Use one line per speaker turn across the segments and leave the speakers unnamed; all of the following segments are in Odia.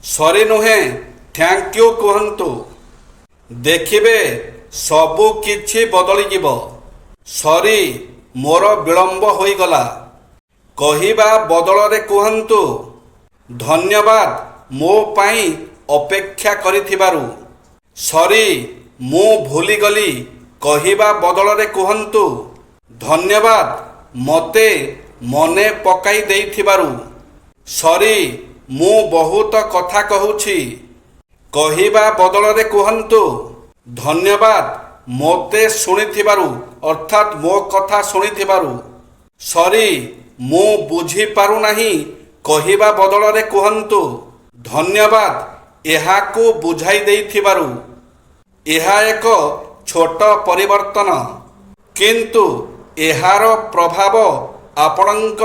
ସରି ନୁହେଁ ଥ୍ୟାଙ୍କ ୟୁ କୁହନ୍ତୁ। ଦେଖିବେ ସବୁ କିଛି ବଦଳିଯିବ। ସରି ମୋର ବିଳମ୍ବ ହୋଇଗଲା କହିବା ବଦଳରେ କୁହନ୍ତୁ ଧନ୍ୟବାଦ ମୋ ପାଇଁ ଅପେକ୍ଷା କରିଥିବାରୁ। ସରି ମୁଁ ଭୁଲିଗଲି କହିବା ବଦଳରେ କୁହନ୍ତୁ ଧନ୍ୟବାଦ ମୋତେ ମନେ ପକାଇ ଦେଇଥିବାରୁ। ସରି ମୁଁ ବହୁତ କଥା କହୁଛି କହିବା ବଦଳରେ କୁହନ୍ତୁ ଧନ୍ୟବାଦ ମୋତେ ଶୁଣିଥିବାରୁ ଅର୍ଥାତ୍ ମୋ କଥା ଶୁଣିଥିବାରୁ। ସରି ମୁଁ ବୁଝିପାରୁନାହିଁ କହିବା ବଦଳରେ କୁହନ୍ତୁ ଧନ୍ୟବାଦ ଏହାକୁ ବୁଝାଇ ଦେଇଥିବାରୁ। ଏହା ଏକ ଛୋଟ ପରିବର୍ତ୍ତନ କିନ୍ତୁ ଏହାର ପ୍ରଭାବ ଆପଣଙ୍କ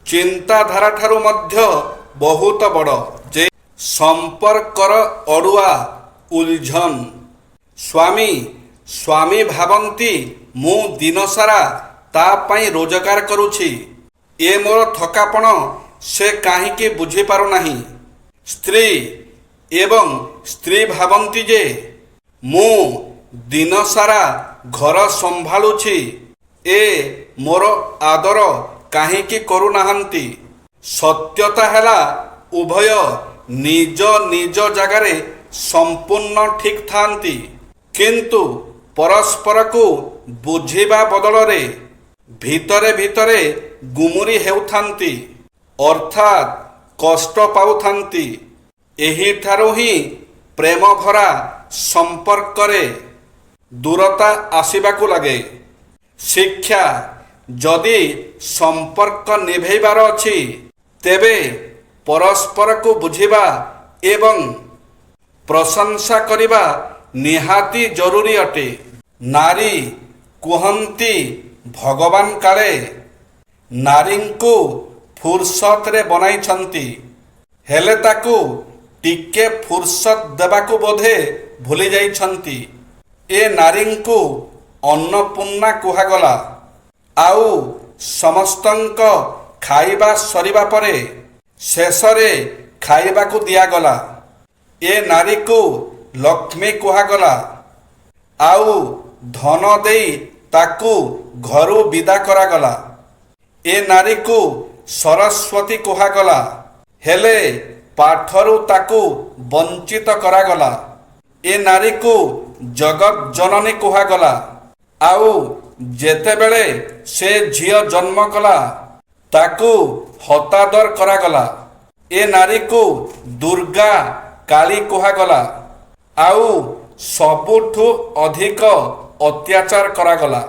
ଚିନ୍ତାଧାରାଠାରୁ ମଧ୍ୟ ବହୁତ ବଡ଼। ଯେ ସମ୍ପର୍କର ଅଡ଼ୁଆ ଉଲଝନ। ସ୍ୱାମୀ ଭାବନ୍ତି ମୁଁ ଦିନସାରା ତା ପାଇଁ ରୋଜଗାର କରୁଛି, ଏ ମୋର ଥକାପଣ ସେ କାହିଁକି ବୁଝିପାରୁନାହିଁ। ସ୍ତ୍ରୀ ଭାବନ୍ତି ଯେ ମୁଁ ଦିନସାରା ଘର ସମ୍ଭାଳୁଛି, ଏ ମୋର ଆଦର କାହିଁକି କରୁନାହାନ୍ତି। ସତ୍ୟତା ହେଲା ଉଭୟ ନିଜ ନିଜ ଜାଗାରେ ସମ୍ପୂର୍ଣ୍ଣ ଠିକ୍ ଥାନ୍ତି କିନ୍ତୁ ପରସ୍ପରକୁ ବୁଝିବା ବଦଳରେ ଭିତରେ ଭିତରେ ଗୁମୁରି ହେଉଥାନ୍ତି ଅର୍ଥାତ୍ କଷ୍ଟ ପାଉଥାନ୍ତି। ଏହିଠାରୁ ହିଁ ପ୍ରେମ ଭରା ସମ୍ପର୍କରେ ଦୂରତା ଆସିବାକୁ ଲାଗେ। ଶିକ୍ଷା ଯଦି ସମ୍ପର୍କ ନିଭେଇବାର ଅଛି ତେବେ ପରସ୍ପରକୁ ବୁଝିବା ଏବଂ ପ୍ରଶଂସା କରିବା ନିହାତି ଜରୁରୀ ଅଟେ। ନାରୀ କୁହନ୍ତି ଭଗବାନ କାଳେ ନାରୀଙ୍କୁ ଫୁର୍ସତରେ ବନାଇଛନ୍ତି, ହେଲେ ତାକୁ ଟିକେ ଫୁର୍ସତ ଦେବାକୁ ବୋଧେ ଭୁଲି ଯାଇଛନ୍ତି। ଏ ନାରୀଙ୍କୁ ଅନ୍ନପୂର୍ଣ୍ଣା କୁହାଗଲା। ଆଉ ସମସ୍ତଙ୍କ ଖାଇବା ସରିବା ପରେ ଶେଷରେ ଖାଇବାକୁ ଦିଆଗଲା। ଏ ନାରୀକୁ ଲକ୍ଷ୍ମୀ କୁହାଗଲା। ଆଉ ଧନ ଦେଇ ତାକୁ ଘରୁ ବିଦା କରାଗଲା। ଏ ନାରୀକୁ ସରସ୍ୱତୀ କୁହାଗଲା, ହେଲେ ପାଠରୁ ତାକୁ ବଞ୍ଚିତ କରାଗଲା। ଏ ନାରୀକୁ ଜଗତ ଜନନୀ କୁହାଗଲା। ଆଉ ଯେତେବେଳେ ସେ ଝିଅ ଜନ୍ମ କଲା ତାକୁ ହତାଦର କରାଗଲା। ଏ ନାରୀକୁ ଦୁର୍ଗା କାଳୀ କୁହାଗଲା। ଆଉ ସବୁଠୁ ଅଧିକ ଅତ୍ୟାଚାର କରାଗଲା।